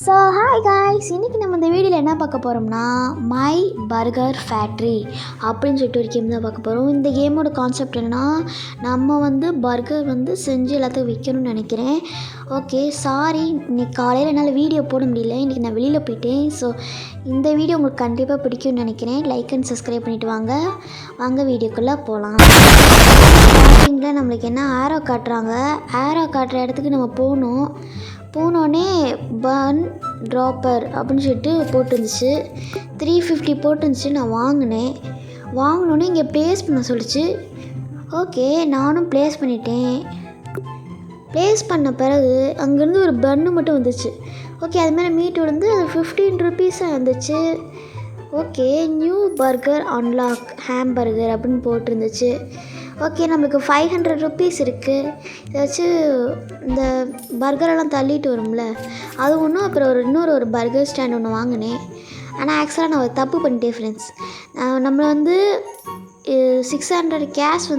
So hi guys, இன்றைக்கி நம்ம இந்த வீடியோவில் என்ன பார்க்க போகிறோம்னா மை பர்கர் ஃபேக்ட்ரி அப்படின்னு சொல்லிட்டு ஒரு கேம் தான் பார்க்க போகிறோம். இந்த கேமோட கான்செப்ட் என்னென்னா, நம்ம பர்கர் செஞ்சு எல்லாத்துக்கும் விற்கணும்னு நினைக்கிறேன். ஓகே, சாரி இன்றைக்கி காலையில் என்னால் வீடியோ போட முடியல, இன்றைக்கி நான் வெளியில் போயிட்டேன். ஸோ இந்த வீடியோ உங்களுக்கு கண்டிப்பாக பிடிக்கும்னு நினைக்கிறேன். லைக் அண்ட் சப்ஸ்கிரைப் பண்ணிவிட்டு வாங்க வீடியோக்குள்ளே போகலாம். ஸ்டார்டிங்கில் நம்மளுக்கு என்ன ஆரோ காட்டுறாங்க, ஆரோ காட்டுற இடத்துக்கு நம்ம போனோடனே பன் ட்ராப்பர் அப்படின்னு சொல்லிட்டு போட்டுருந்துச்சு. 350 போட்டுருந்துச்சு. நான் வாங்கினோடனே இங்கே ப்ளேஸ் பண்ண சொல்லிச்சு. ஓகே, நானும் ப்ளேஸ் பண்ணிட்டேன். ப்ளேஸ் பண்ண பிறகு அங்கேருந்து ஒரு பன்னு மட்டும் வந்துச்சு. ஓகே, அது மேலே மீட் அது 15 ருபீஸாக இருந்துச்சு. Okay, new burger unlock hamburger அப்படின்னு போட்டிருந்துச்சு. ஓகே, நம்மளுக்கு 500 ருபீஸ் இருக்குது. இதை வச்சு இந்த பர்கரெல்லாம் தள்ளிட்டு வரும்ல, அது ஒன்றும். அப்புறம் இன்னொரு பர்கர் ஸ்டாண்ட் ஒன்று வாங்கினேன். ஆனால் ஆக்சுவலாக நான் ஒரு தப்பு பண்ணிட்டேன் ஃப்ரெண்ட்ஸ். நம்மளை 600 கேஷ்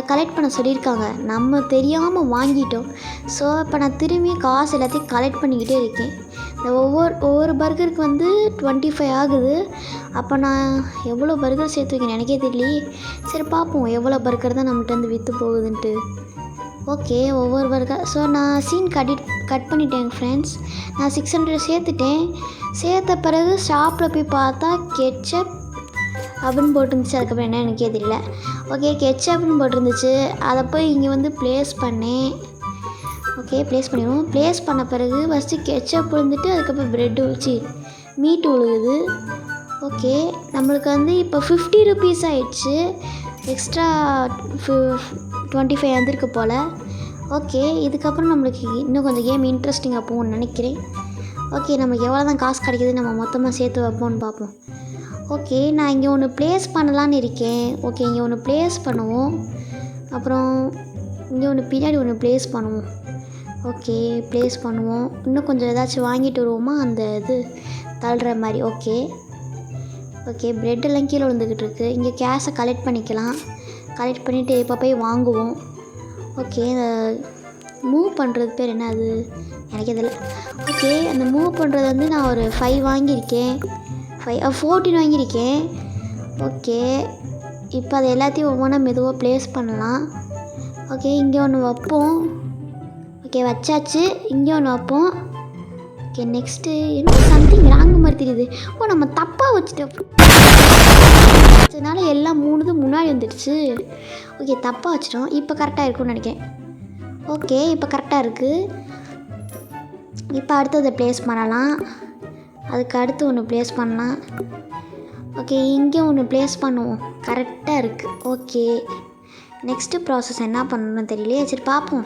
கலெக்ட் பண்ண சொல்லியிருக்காங்க. நம்ம தெரியாமல் வாங்கிட்டோம். ஸோ இப்போ நான் திரும்பி காசு எல்லாத்தையும் கலெக்ட் பண்ணிக்கிட்டே இருக்கேன். இந்த ஒவ்வொரு பர்கருக்கு 25 ஆகுது. அப்போ நான் எவ்வளோ பர்கர் சேர்த்து வைக்கணும் எனக்கே தெரியலையே. சரி பார்ப்போம் எவ்வளோ பர்கர் தான் நம்மகிட்ட விற்று போகுதுன்ட்டு. ஓகே, ஒவ்வொரு பர்கர். ஸோ நான் சீன் கட் பண்ணிட்டேன் ஃப்ரெண்ட்ஸ். நான் 600 சேர்த்துட்டேன். சேர்த்த பிறகு ஷாப்பில் போய் பார்த்தா கெட்சப் அப்படின்னு போட்டுருந்துச்சு. அதுக்கப்புறம் என்ன எனக்கே தெரியல. ஓகே, கெட்சப்னு போட்டிருந்துச்சு. அதை போய் இங்கே ப்ளேஸ் பண்ணேன். ஓகே, ப்ளேஸ் பண்ணிடுவோம். ப்ளேஸ் பண்ண பிறகு ஃபஸ்ட்டு கெட்சப் விழுந்துட்டு அதுக்கப்புறம் ப்ரெட்டு மீட் விழுகுது. ஓகே, நம்மளுக்கு இப்போ 50 ருபீஸ் ஆகிடுச்சு. எக்ஸ்ட்ரா 25 வந்திருக்கு போல். ஓகே, இதுக்கப்புறம் நம்மளுக்கு இன்னும் கொஞ்சம் கேம் இன்ட்ரெஸ்டிங்காக போகும்னு நினைக்கிறேன். ஓகே, நமக்கு எவ்வளோ தான் காசு கிடைக்கிது, நம்ம மொத்தமாக சேர்த்து வைப்போம்னு பார்ப்போம். ஓகே, நான் இங்கே ஒன்று ப்ளேஸ் பண்ணலான்னு இருக்கேன். ஓகே, இங்கே ஒன்று ப்ளேஸ் பண்ணுவோம். அப்புறம் இங்கே ஒன்று பின்னாடி ஒன்று ப்ளேஸ் பண்ணுவோம். ஓகே, ப்ளேஸ் பண்ணுவோம். இன்னும் கொஞ்சம் ஏதாச்சும் வாங்கிட்டு வருவோமா, அந்த இது தள்ளுற மாதிரி. ஓகே, ப்ரெட்டெல்லாம் கீழே விழுந்துக்கிட்டு இருக்குது. இங்கே கேஷை கலெக்ட் பண்ணிக்கலாம். கலெக்ட் பண்ணிவிட்டு இப்போ போய் வாங்குவோம். ஓகே, இந்த மூவ் பண்ணுறது பேர் என்ன, அது எனக்கே தெரியல. ஓகே, அந்த மூவ் பண்ணுறது நான் ஒரு 5 வாங்கியிருக்கேன். 14 வாங்கியிருக்கேன். ஓகே, இப்போ அது எல்லாத்தையும் ஒவ்வொன்றா மெதுவாக ப்ளேஸ் பண்ணலாம். ஓகே, இங்கே ஒன்று வைப்போம். ஓகே, வச்சாச்சு. இங்கே ஒன்று வைப்போம். ஓகே, நெக்ஸ்ட்டு என்ன சம்திங் ராங் மாதிரி தெரியுது. நம்ம தப்பாக வச்சுட்டோம். அதனால எல்லாம் 3 முன்னாடி வந்துடுச்சு. ஓகே, தப்பாக வச்சிட்டோம். இப்போ கரெக்டாக இருக்கும்னு நினைக்கிறேன். ஓகே, இப்போ கரெக்டாக இருக்குது. இப்போ அடுத்ததை ப்ளேஸ் பண்ணலாம். அதுக்கு அடுத்து ஒன்று ப்ளேஸ் பண்ணலாம். ஓகே, இங்கே ஒன்று ப்ளேஸ் பண்ணுவோம். கரெக்டாக இருக்குது. ஓகே, நெக்ஸ்ட்டு ப்ராசஸ் என்ன பண்ணணும்னு தெரியலையே. சரி பார்ப்போம்.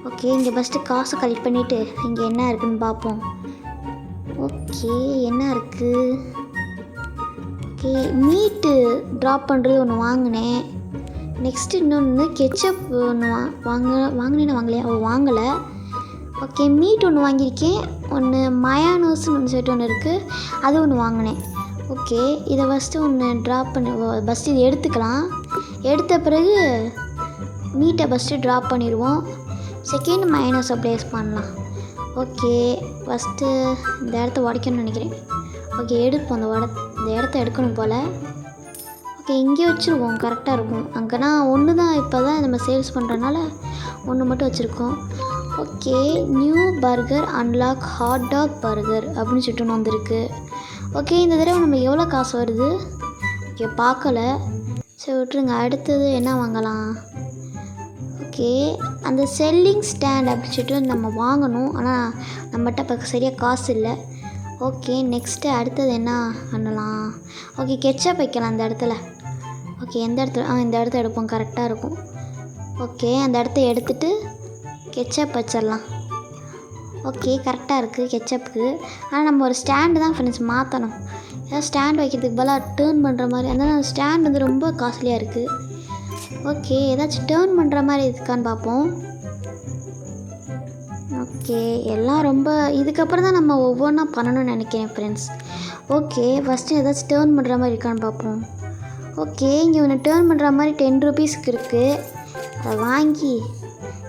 ஓகே, இங்கே ஃபஸ்ட்டு காசை கலெக்ட் பண்ணிவிட்டு இங்கே என்ன இருக்குதுன்னு பார்ப்போம். ஓகே, என்ன இருக்குது. ஓகே, மீட்டு ட்ராப் பண்ணுறது ஒன்று வாங்கினேன். நெக்ஸ்ட்டு இன்னொன்று கெச்சப் ஒன்று வாங்கினேன்னு வாங்கலை. ஓகே, மீட் ஒன்று வாங்கியிருக்கேன். ஒன்று மயானோஸ்னு ஒன்று சொல்லிட்டு ஒன்று இருக்குது, அது ஒன்று வாங்கினேன். ஓகே, இதை ஃபஸ்ட்டு ஒன்று ட்ராப் பண்ணி ஃபஸ்ட்டு இது எடுத்துக்கலாம். எடுத்த பிறகு மீட்டை ஃபஸ்ட்டு ட்ராப் பண்ணிடுவோம். செகண்ட் மயோனஸை ப்ளேஸ் பண்ணலாம். ஓகே, ஃபஸ்ட்டு இந்த இடத்த உடைக்கணும்னு நினைக்கிறேன். ஓகே, எடுப்போம். இந்த இடத்த எடுக்கணும் போல். ஓகே, இங்கே வச்சுருவோம். கரெக்டாக இருக்கும். அங்கேனா ஒன்று தான் இப்போ தான் நம்ம சேல்ஸ் பண்ணுறதுனால ஒன்று மட்டும் வச்சுருக்கோம். Okay, new burger unlock hot dog burger அப்படின்னு சொல்லிட்டு ஒன்று வந்திருக்கு. ஓகே, இந்த தடவை நம்ம எவ்வளோ காசு வருது ஓகே பார்க்கல. சரி விட்டுருங்க. அடுத்தது என்ன வாங்கலாம். ஓகே, அந்த செல்லிங் ஸ்டாண்ட் அப்படின்னு சொல்லிட்டு நம்ம வாங்கணும். ஆனால் நம்மகிட்ட இப்போ சரியாக காசு இல்லை. ஓகே, நெக்ஸ்ட்டு அடுத்தது என்ன பண்ணலாம். ஓகே, கெட்சப் வைக்கலாம் அந்த இடத்துல. ஓகே, எந்த இடத்துல இந்த இடத்த எடுப்போம். கரெக்டாக இருக்கும். ஓகே, அந்த இடத்த எடுத்துகிட்டு கெட்சப் வச்சிடலாம். ஓகே, கரெக்டாக இருக்குது கெட்சப்புக்கு. ஆனால் நம்ம ஒரு ஸ்டாண்டு தான் ஃப்ரெண்ட்ஸ் மாற்றணும். ஏதாவது ஸ்டாண்ட் வைக்கிறதுக்கு பதிலாக டேர்ன் பண்ணுற மாதிரி. அந்த ஸ்டாண்ட் ரொம்ப காஸ்ட்லியாக இருக்குது. ஓகே, ஏதாச்சும் டேர்ன் பண்ணுற மாதிரி இருக்கான்னு பார்ப்போம். ஓகே, எல்லாம் ரொம்ப இதுக்கப்புறம் தான் நம்ம ஒவ்வொன்றா பண்ணணும்னு நினைக்கிறேன் ஃப்ரெண்ட்ஸ். ஓகே, ஃபஸ்ட்டு ஏதாச்சும் டேர்ன் பண்ணுற மாதிரி இருக்கான்னு பார்ப்போம். ஓகே, இங்கே ஒன்று டேர்ன் பண்ணுற மாதிரி 10 ருபீஸ்க்கு இருக்குது. அதை வாங்கி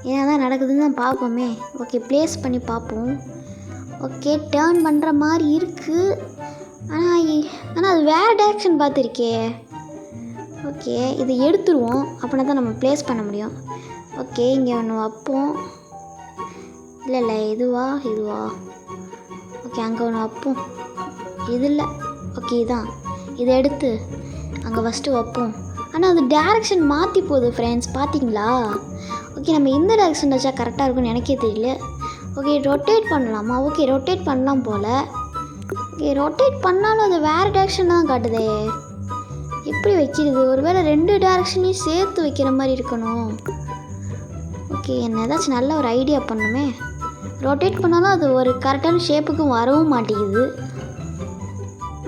என்ன தான் நடக்குதுன்னு தான் பார்ப்போமே. ஓகே, ப்ளேஸ் பண்ணி பார்ப்போம். ஓகே டேர்ன் பண்ணுற மாதிரி இருக்குது. ஆனால் அது வேறு டேரெக்ஷன் பார்த்துருக்கே. ஓகே இதை எடுத்துருவோம், அப்படின்னா தான் நம்ம ப்ளேஸ் பண்ண முடியும். ஓகே இங்கே ஒன்று வைப்போம். இல்லை இதுவா. ஓகே அங்கே ஒன்று வைப்போம். இது இல்லை. ஓகே இதான். இதை எடுத்து அங்கே ஃபஸ்ட்டு வைப்போம். ஆனால் அது டேரெக்ஷன் மாற்றி போகுது ஃப்ரெண்ட்ஸ், பார்த்தீங்களா? ஓகே நம்ம இந்த டேரெக்ஷன் வச்சா கரெக்டாக இருக்கும்னு எனக்கே தெரியல. ஓகே ரொட்டேட் பண்ணலாமா? ஓகே ரொட்டேட் பண்ணலாம் போல். ஓகே ரொட்டேட் பண்ணாலும் அது வேறு டேரெக்ஷன் தான் காட்டுதே. எப்படி வைக்கிறது? ஒருவேளை 2 டேரெக்ஷனையும் சேர்த்து வைக்கிற மாதிரி இருக்கணும். ஓகே என்ன ஏதாச்சும் நல்ல ஒரு ஐடியா பண்ணுமே. ரொட்டேட் பண்ணாலும் அது ஒரு கரெக்டான ஷேப்புக்கும் வரவும் மாட்டேங்குது.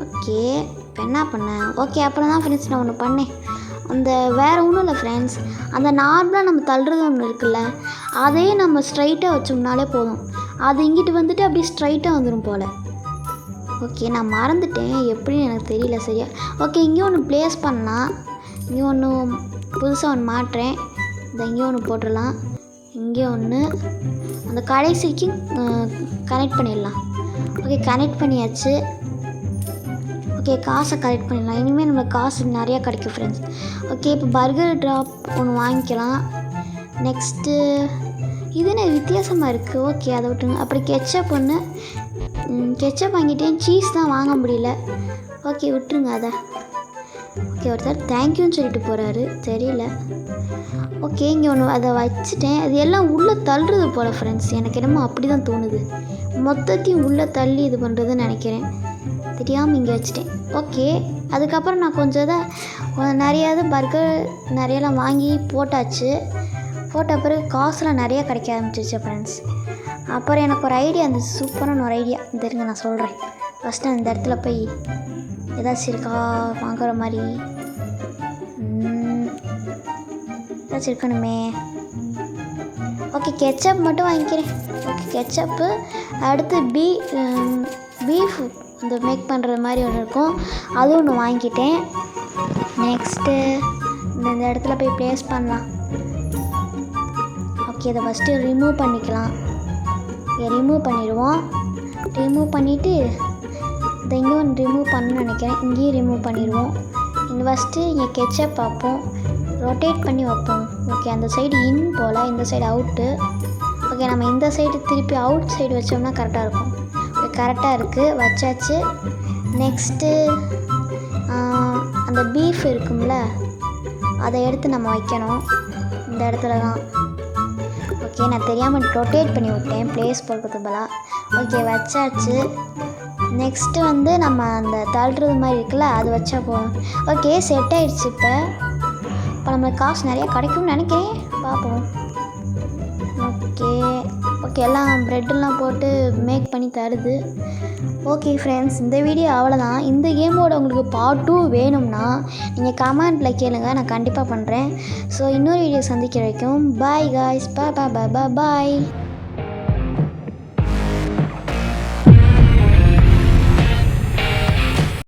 ஓகே இப்போ என்ன பண்ணேன்? ஓகே அப்புறம் தான் ஃப்ரெண்ட்ஸ் நான் ஒன்று பண்ணேன். அந்த வேறு ஒன்றும் இல்லை ஃப்ரெண்ட்ஸ், அந்த நார்மலாக நம்ம தள்ளுறது ஒன்று இருக்குல்ல, அதையே நம்ம ஸ்ட்ரைட்டாக வச்சோம்னாலே போதும். அது இங்கிட்டு வந்துட்டு அப்படியே ஸ்ட்ரைட்டாக வந்துடும் போல். ஓகே நான் மறந்துட்டேன், எப்படின்னு எனக்கு தெரியல சரியா. ஓகே இங்கே ஒன்று ப்ளேஸ் பண்ணலாம். இங்கே ஒன்று புதுசாக ஒன்று மாட்டுறேன். இந்த இங்கே ஒன்று போட்டுடலாம். இங்கே ஒன்று அந்த கடைசிக்கு கனெக்ட் பண்ணிடலாம். ஓகே கனெக்ட் பண்ணியாச்சு. ஓகே காசை கலெக்ட் பண்ணிடலாம். இனிமேல் நம்மளுக்கு காசு நிறையா கிடைக்கும் ஃப்ரெண்ட்ஸ். ஓகே இப்போ பர்கர் ட்ராப் ஒன்று வாங்கிக்கலாம். நெக்ஸ்ட்டு இது என்ன வித்தியாசமாக இருக்குது. ஓகே அதை விட்டுருங்க. அப்படி கெச்சப் ஒன்று, கெச்சப் வாங்கிட்டேன், சீஸ் தான் வாங்க முடியல. ஓகே விட்டுருங்க அதை. ஓகே ஒருத்தர் தேங்க்யூன்னு சொல்லிட்டு போகிறாரு, தெரியல. ஓகே இங்கே ஒன்று அதை வச்சுட்டேன். அது எல்லாம் உள்ளே தள்ளுறது போல் ஃப்ரெண்ட்ஸ், எனக்கு என்னமோ அப்படி தான் தோணுது. மொத்தத்தையும் உள்ளே தள்ளி இது பண்ணுறதுன்னு நினைக்கிறேன், தெரியாமல் இங்கே வச்சுட்டேன். ஓகே அதுக்கப்புறம் நான் கொஞ்சம் நிறையாவது பர்கர் நிறையெல்லாம் வாங்கி போட்டாச்சு. போட்ட பிறகு காசுலாம் நிறையா கிடைக்க ஆரம்பிச்சிருச்சு ஃப்ரெண்ட்ஸ். அப்புறம் எனக்கு ஒரு ஐடியா இருந்துச்சு, சூப்பரான ஒரு ஐடியா. தெரியுங்க நான் சொல்கிறேன். ஃபஸ்ட்டு அந்த இடத்துல போய் ஏதாச்சும் இருக்கா வாங்குற மாதிரி, ஏதாச்சும் இருக்கணுமே. ஓகே கெச்சப் மட்டும் வாங்கிக்கிறேன். ஓகே கெச்சப்பு, அடுத்து பீஃப் அந்த மேக் பண்ணுற மாதிரி ஒன்று இருக்கும், அது ஒன்று வாங்கிட்டேன். நெக்ஸ்ட்டு இந்த இடத்துல போய் ப்ளேஸ் பண்ணலாம். ஓகே இதை ஃபஸ்ட்டு ரிமூவ் பண்ணிக்கலாம். ரிமூவ் பண்ணிடுவோம். ரிமூவ் பண்ணிவிட்டு இதை இங்கே ஒன்று ரிமூவ் பண்ணணும்னு நினைக்கிறேன், இங்கேயும் ரிமூவ் பண்ணிடுவோம். இங்கே ஃபஸ்ட்டு இங்கே கெச்சப் பார்ப்போம், ரொட்டேட் பண்ணி வைப்போம். ஓகே அந்த சைடு இன் போல், இந்த சைடு அவுட்டு. ஓகே நம்ம இந்த சைடு திருப்பி அவுட் சைடு வச்சோம்னா கரெக்டாக இருக்கும். ஓகே கரெக்டாக இருக்குது, வச்சாச்சு. நெக்ஸ்ட்டு அந்த பீஃப் இருக்கும்ல, அதை எடுத்து நம்ம வைக்கணும் இந்த இடத்துல தான். ஓகே நான் தெரியாமல் ரொட்டேட் பண்ணி விட்டேன் ப்ளேஸ் போடுறது பதிலாக. ஓகே வச்சாச்சு. நெக்ஸ்ட்டு வந்து நம்ம அந்த தள்ளுறது மாதிரி இருக்குல்ல, அது வச்சா போதும். ஓகே செட் ஆகிடுச்சு. இப்போ நம்மளுக்கு காசு நிறையா கிடைக்கும்னு நினைக்கிறேன், பார்ப்போம். ஓகே எல்லாம் ப்ரெட்டெல்லாம் போட்டு மேக் பண்ணி தருது. ஓகே ஃப்ரெண்ட்ஸ் இந்த வீடியோ அவ்வளோதான். இந்த கேமோட உங்களுக்கு பார்ட் 2 வேணும்னா நீங்கள் கமெண்ட்டில் கேளுங்க, நான் கண்டிப்பாக பண்ணுறேன். ஸோ இன்னொரு வீடியோ சந்திக்கிற வரைக்கும் பாய் காய்ஸ், பாய்.